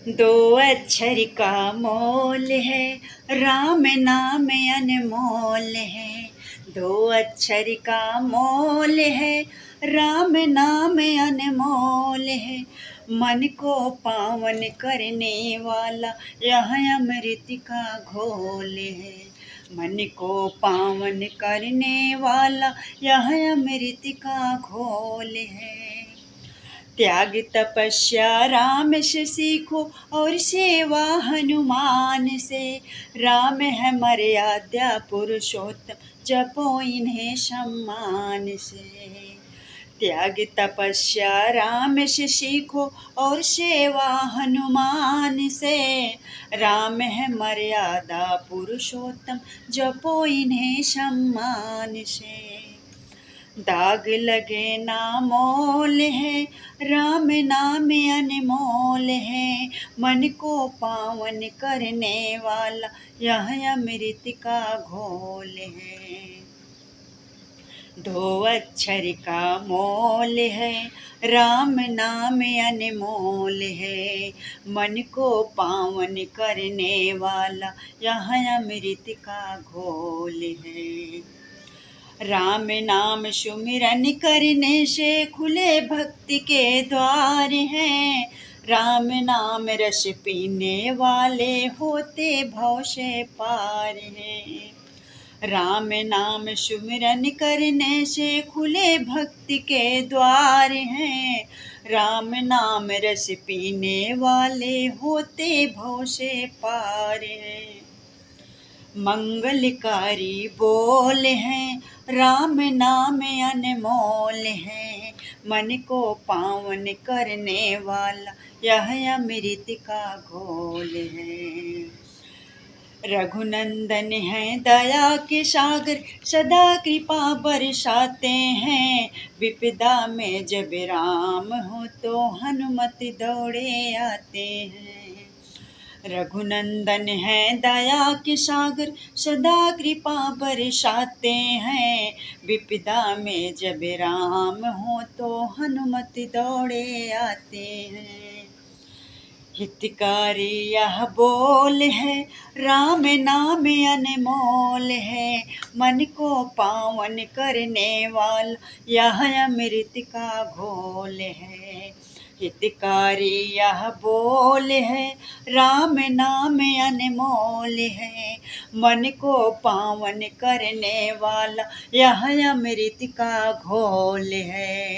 दो अक्षर का मोल है, राम नाम अनमोल है। दो अक्षर का मोल है, राम नाम अनमोल है। मन को पावन करने वाला यह अमृत का घोल है। मन को पावन करने वाला यह अमृत का घोल है। त्याग तपस्या राम से सीखो और सेवा हनुमान से। राम है मर्यादा पुरुषोत्तम, जपो इन्हें सम्मान से। त्याग तपस्या राम से सीखो और सेवा हनुमान से। राम है मर्यादा पुरुषोत्तम, जपो इन्हें सम्मान से। दाग लगे ना मोल है, राम नाम अनमोल है। मन को पावन करने वाला यह अमृत का घोल है। दो अक्षर का मोल है, राम नाम अनमोल है। मन को पावन करने वाला यह अमृत का घोल है। राम नाम सुमिरन करने से खुले भक्ति के द्वार हैं। राम नाम रस पीने वाले होते भव से पार हैं। राम नाम सुमिरन करने से खुले भक्ति के द्वार हैं। राम नाम रस पीने वाले होते भव से पार हैं। मंगलकारी बोल है, राम नाम अनमोल है। मन को पावन करने वाला यह अमृत का घोल है। रघुनंदन है दया के सागर, सदा कृपा बरसाते हैं। विपदा में जब राम हो तो हनुमत दौड़े आते हैं। रघुनंदन है दया के सागर, सदा कृपा बरसाते हैं। विपदा में जब राम हो तो हनुमत दौड़े आते हैं। हितकारी यह बोल है, राम नाम अनमोल है। मन को पावन करने वाला यह अमृत का घोल है। हितकारी यह बोल है, राम नाम अनमोल है। मन को पावन करने वाला यह अमृत का घोल है।